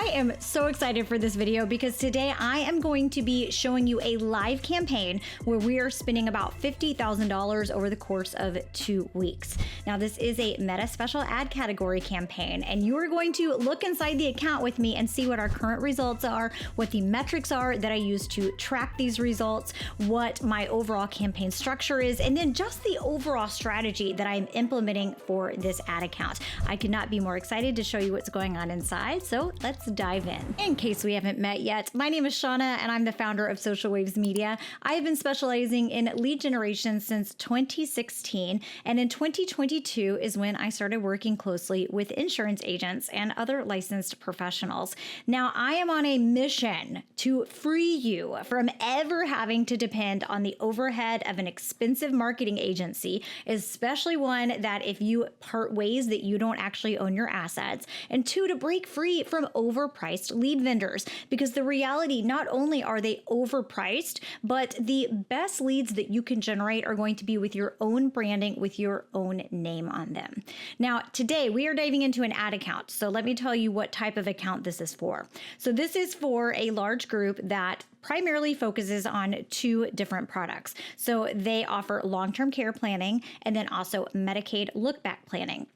I am so excited for this video because today I am going to be showing you a live campaign where we are spending about $50,000 over the course of 2 weeks. Now, this is a Meta Special Ad Category campaign, and you are going to look inside the account with me and see what our current results are, what the metrics are that I use to track these results, what my overall campaign structure is, and then just the overall strategy that I'm implementing for this ad account. I could not be more excited to show you what's going on inside, so let's dive in. In case we haven't met yet, my name is Shauna and I'm the founder of Social Waves Media. I have been specializing in lead generation since 2016, and in 2022 is when I started working closely with insurance agents and other licensed professionals. Now, I am on a mission to free you from ever having to depend on the overhead of an expensive marketing agency, especially one that if you part ways that you don't actually own your assets, and two, to break free from overpriced lead vendors, because the reality, not only are they overpriced, but the best leads that you can generate are going to be with your own branding, with your own name on them. Now, today we are diving into an ad account. So let me tell you what type of account this is for. So this is for a large group that primarily focuses on 2 different products. So they offer long-term care planning and then also Medicaid look-back planning.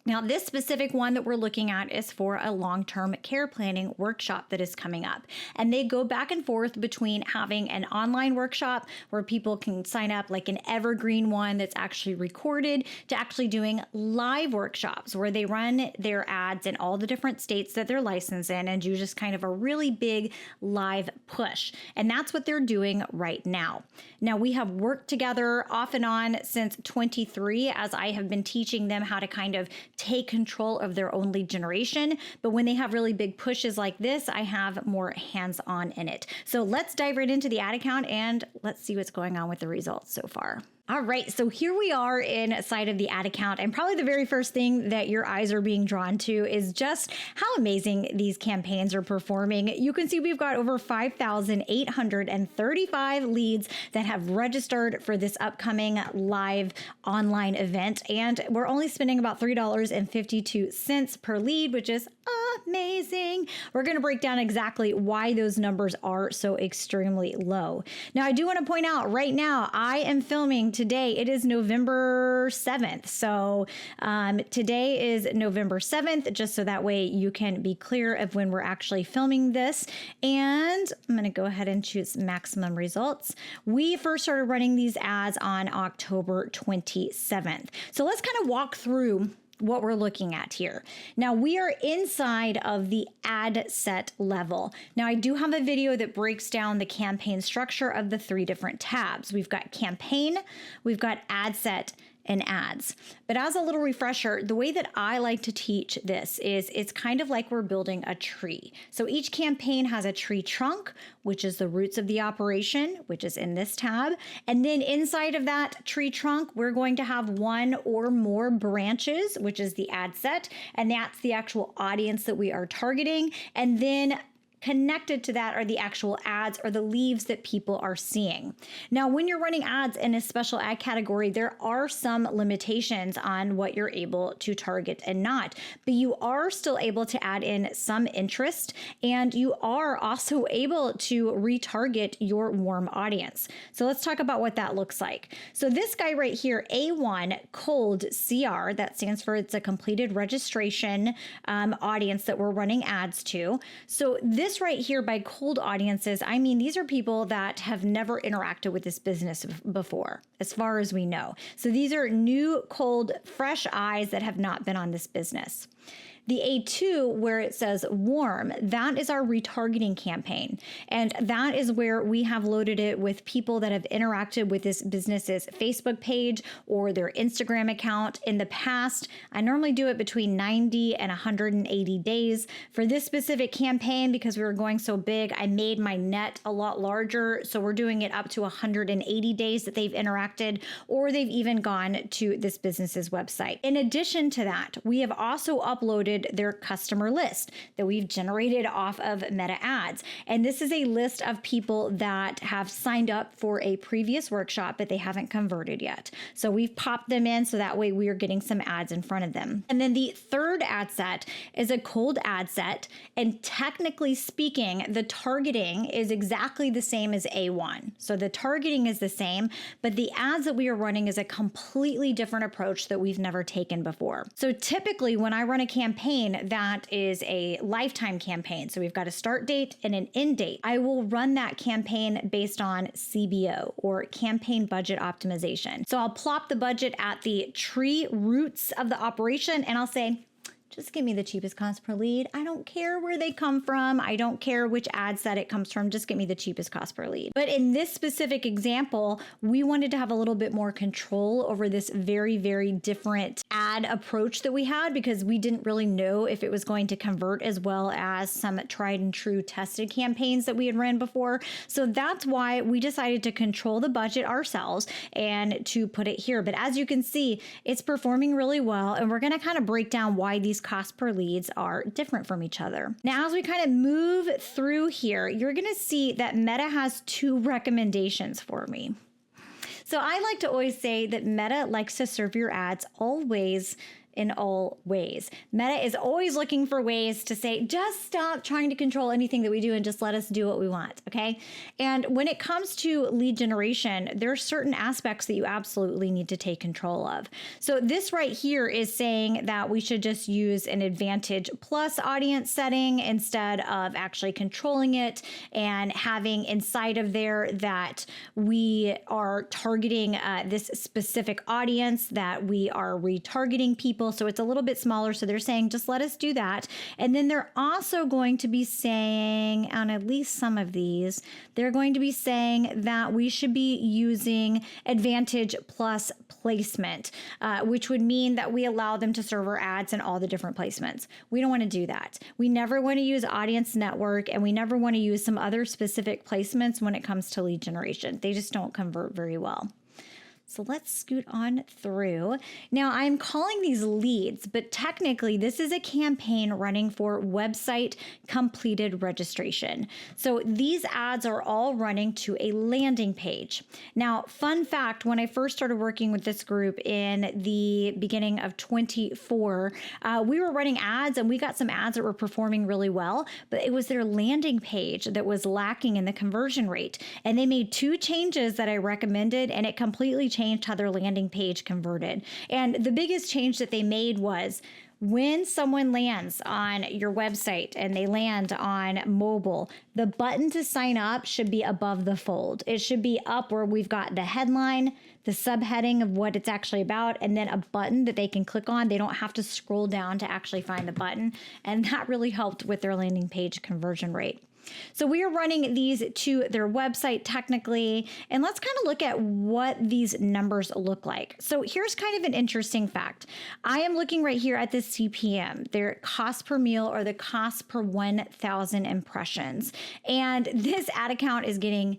Now, this specific one that we're looking at is for a long-term care planning workshop that is coming up. And they go back and forth between having an online workshop where people can sign up, like an evergreen one that's actually recorded, to actually doing live workshops where they run their ads in all the different states that they're licensed in and do just kind of a really big live push. And that's what they're doing right now. Now, we have worked together off and on since 23 as I have been teaching them how to kind of take control of their own lead generation. But when they have really big pushes like this, I have more hands-on in it. So let's dive right into the ad account and let's see what's going on with the results so far. All right, so here we are inside of the ad account, and probably the very first thing that your eyes are being drawn to is just how amazing these campaigns are performing. You can see we've got over 5,835 leads that have registered for this upcoming live online event, and we're only spending about $3.52 per lead, which is amazing. We're going to break down exactly why those numbers are so extremely low. Now, I do want to point out right now, I am filming today. It is November 7th. So today is November 7th, just so that way you can be clear of when we're actually filming this. And I'm going to go ahead and choose maximum results. We first started running these ads on October 27th. So let's kind of walk through what we're looking at here. Now, we are inside of the ad set level. Now, I do have a video that breaks down the campaign structure of the 3 different tabs. We've got campaign, we've got ad set, and ads. But as a little refresher, the way that I like to teach this is it's kind of like we're building a tree. So each campaign has a tree trunk, which is the roots of the operation, which is in this tab. And then inside of that tree trunk, we're going to have 1 or more branches, which is the ad set. And that's the actual audience that we are targeting. And then connected to that are the actual ads or the leaves that people are seeing. Now, when you're running ads in a special ad category, there are some limitations on what you're able to target and not, but you are still able to add in some interest, and you are also able to retarget your warm audience. So let's talk about what that looks like. So this guy right here, A1 Cold CR, that stands for it's a completed registration audience that we're running ads to. So this right here by cold audiences, I mean, these are people that have never interacted with this business before, as far as we know. So these are new, cold, fresh eyes that have not been on this business. The A2, where it says warm, that is our retargeting campaign. And that is where we have loaded it with people that have interacted with this business's Facebook page or their Instagram account in the past. I normally do it between 90 and 180 days. For this specific campaign, because we were going so big, I made my net a lot larger. So we're doing it up to 180 days that they've interacted, or they've even gone to this business's website. In addition to that, we have also uploaded downloaded their customer list that we've generated off of Meta Ads. And this is a list of people that have signed up for a previous workshop, but they haven't converted yet. So we've popped them in so that way we are getting some ads in front of them. And then the third ad set is a cold ad set. And technically speaking, the targeting is exactly the same as A1. So the targeting is the same, but the ads that we are running is a completely different approach that we've never taken before. So typically when I run a campaign that is a lifetime campaign, so we've got a start date and an end date, I will run that campaign based on CBO or campaign budget optimization. So I'll plop the budget at the tree roots of the operation and I'll say, just give me the cheapest cost per lead. I don't care where they come from. I don't care which ad set it comes from. Just get me the cheapest cost per lead. But in this specific example, we wanted to have a little bit more control over this very, very different ad approach that we had because we didn't really know if it was going to convert as well as some tried and true tested campaigns that we had ran before. So that's why we decided to control the budget ourselves and to put it here. But as you can see, it's performing really well. And we're going to kind of break down why these cost per leads are different from each other. Now, as we kind of move through here, you're going to see that Meta has two recommendations for me. So I like to always say that Meta likes to serve your ads always in all ways. Meta is always looking for ways to say, just stop trying to control anything that we do and just let us do what we want, okay? And when it comes to lead generation, there are certain aspects that you absolutely need to take control of. So this right here is saying that we should just use an Advantage Plus audience setting instead of actually controlling it and having inside of there that we are targeting this specific audience, that we are retargeting people. So it's a little bit smaller. So they're saying, just let us do that. And then they're also going to be saying on at least some of these, they're going to be saying that we should be using Advantage Plus placement, which would mean that we allow them to serve our ads in all the different placements. We don't want to do that. We never want to use Audience Network, and we never want to use some other specific placements when it comes to lead generation. They just don't convert very well. So let's scoot on through. Now I'm calling these leads, but technically this is a campaign running for website completed registration. So these ads are all running to a landing page. Now, fun fact, when I first started working with this group in the beginning of 24, we were running ads and we got some ads that were performing really well, but it was their landing page that was lacking in the conversion rate. And they made two changes that I recommended, and it completely changed how their landing page converted. And the biggest change that they made was when someone lands on your website and they land on mobile, the button to sign up should be above the fold. It should be up where we've got the headline, the subheading of what it's actually about, and then a button that they can click on. They don't have to scroll down to actually find the button. And that really helped with their landing page conversion rate. So we are running these to their website technically, and let's kind of look at what these numbers look like. So here's kind of an interesting fact. I am looking right here at the CPM, their cost per meal or the cost per 1,000 impressions. And this ad account is getting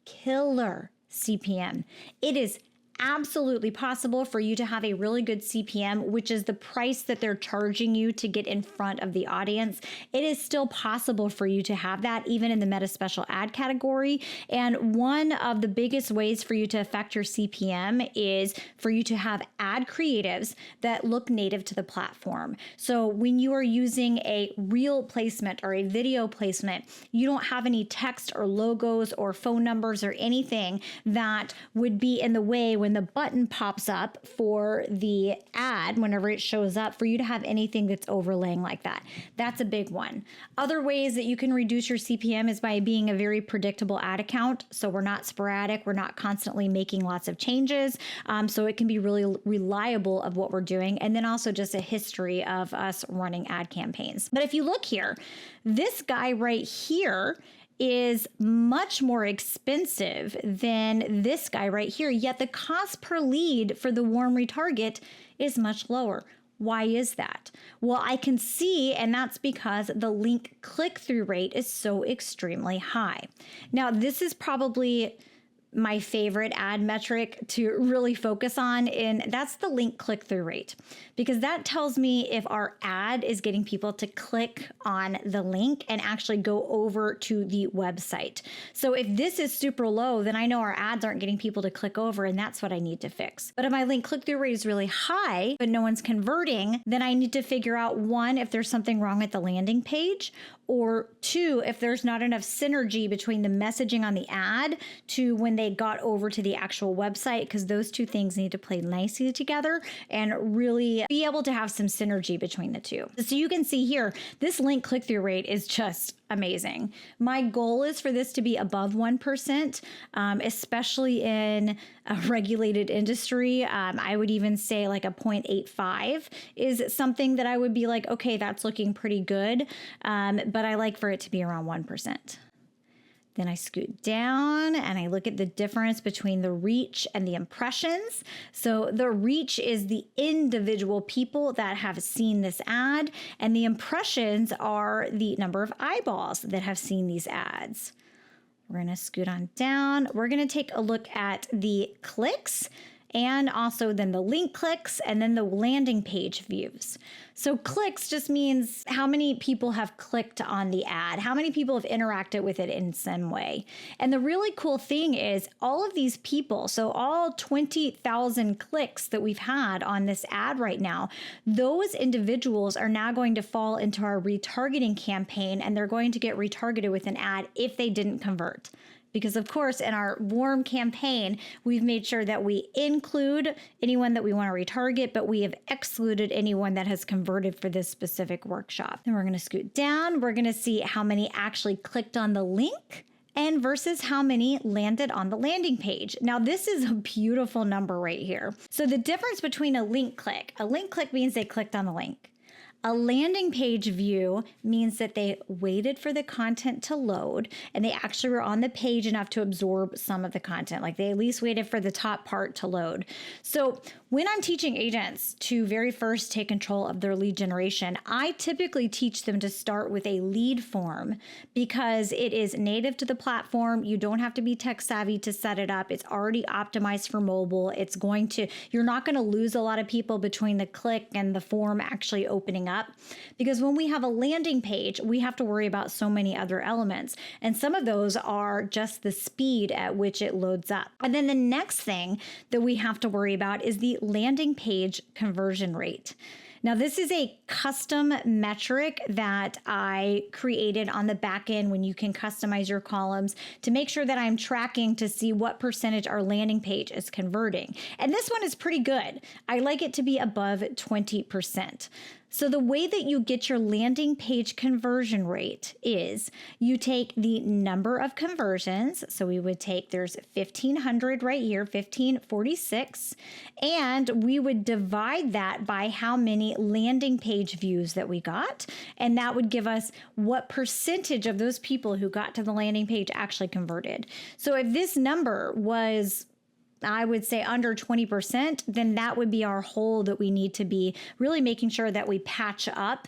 killer CPM. It is absolutely possible for you to have a really good CPM, which is the price that they're charging you to get in front of the audience. It is still possible for you to have that even in the Meta Special Ad category. And one of the biggest ways for you to affect your CPM is for you to have ad creatives that look native to the platform. So when you are using a reel placement or a video placement, you don't have any text or logos or phone numbers or anything that would be in the way when the button pops up for the ad, whenever it shows up, for you to have anything that's overlaying like that. That's a big one. Other ways that you can reduce your CPM is by being a very predictable ad account. So we're not sporadic. We're not constantly making lots of changes. So it can be really reliable of what we're doing. And then also just a history of us running ad campaigns. But if you look here, this guy right here is much more expensive than this guy right here, yet the cost per lead for the warm retarget is much lower. Why is that? Well, I can see, and that's because the link click-through rate is so extremely high. Now, this is probably my favorite ad metric to really focus on, and that's the link click-through rate, because that tells me if our ad is getting people to click on the link and actually go over to the website. So if this is super low, then I know our ads aren't getting people to click over, and that's what I need to fix. But if my link click-through rate is really high, but no one's converting, then I need to figure out, one, if there's something wrong with the landing page, or two, if there's not enough synergy between the messaging on the ad to when they got over to the actual website, because those two things need to play nicely together and really be able to have some synergy between the two. So you can see here, this link click-through rate is just amazing. My goal is for this to be above 1%, especially in a regulated industry. I would even say like a 0.85 is something that I would be like, okay, that's looking pretty good. But I like for it to be around 1%. Then I scoot down and I look at the difference between the reach and the impressions. So the reach is the individual people that have seen this ad, and the impressions are the number of eyeballs that have seen these ads. We're going to scoot on down. We're going to take a look at the clicks, and also then the link clicks, and then the landing page views. So clicks just means how many people have clicked on the ad, how many people have interacted with it in some way. And the really cool thing is all of these people, so all 20,000 clicks that we've had on this ad right now, those individuals are now going to fall into our retargeting campaign, and they're going to get retargeted with an ad if they didn't convert. Because of course, in our warm campaign, we've made sure that we include anyone that we want to retarget, but we have excluded anyone that has converted for this specific workshop. Then we're going to scoot down. We're going to see how many actually clicked on the link and versus how many landed on the landing page. Now, this is a beautiful number right here. So the difference between a link click means they clicked on the link. A landing page view means that they waited for the content to load and they actually were on the page enough to absorb some of the content. Like they at least waited for the top part to load. So when I'm teaching agents to very first take control of their lead generation, I typically teach them to start with a lead form because it is native to the platform. You don't have to be tech savvy to set it up. It's already optimized for mobile. You're not going to lose a lot of people between the click and the form actually opening up. Because when we have a landing page, we have to worry about so many other elements. And some of those are just the speed at which it loads up. And then the next thing that we have to worry about is the landing page conversion rate. Now, this is a custom metric that I created on the back end when you can customize your columns to make sure that I'm tracking to see what percentage our landing page is converting. And this one is pretty good. I like it to be above 20%. So the way that you get your landing page conversion rate is you take the number of conversions. So we would take, there's 1,500 right here, 1,546, and we would divide that by how many landing page views that we got. And that would give us what percentage of those people who got to the landing page actually converted. So if this number was, I would say, under 20%, then that would be our hole that we need to be really making sure that we patch up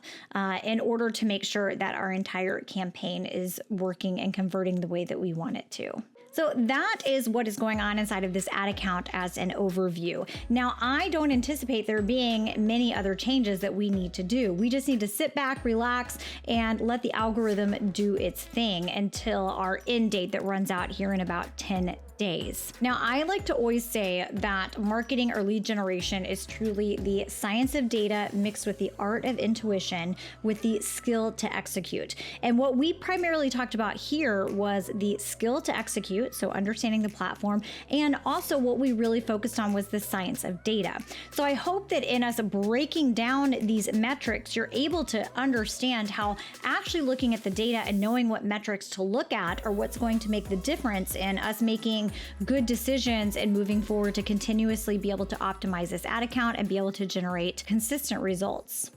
in order to make sure that our entire campaign is working and converting the way that we want it to. So that is what is going on inside of this ad account as an overview. Now, I don't anticipate there being many other changes that we need to do. We just need to sit back, relax, and let the algorithm do its thing until our end date that runs out here in about 10 days. Now, I like to always say that marketing or lead generation is truly the science of data mixed with the art of intuition with the skill to execute. And what we primarily talked about here was the skill to execute, so understanding the platform, and also what we really focused on was the science of data. So I hope that in us breaking down these metrics, you're able to understand how actually looking at the data and knowing what metrics to look at are what's going to make the difference in us making good decisions and moving forward to continuously be able to optimize this ad account and be able to generate consistent results.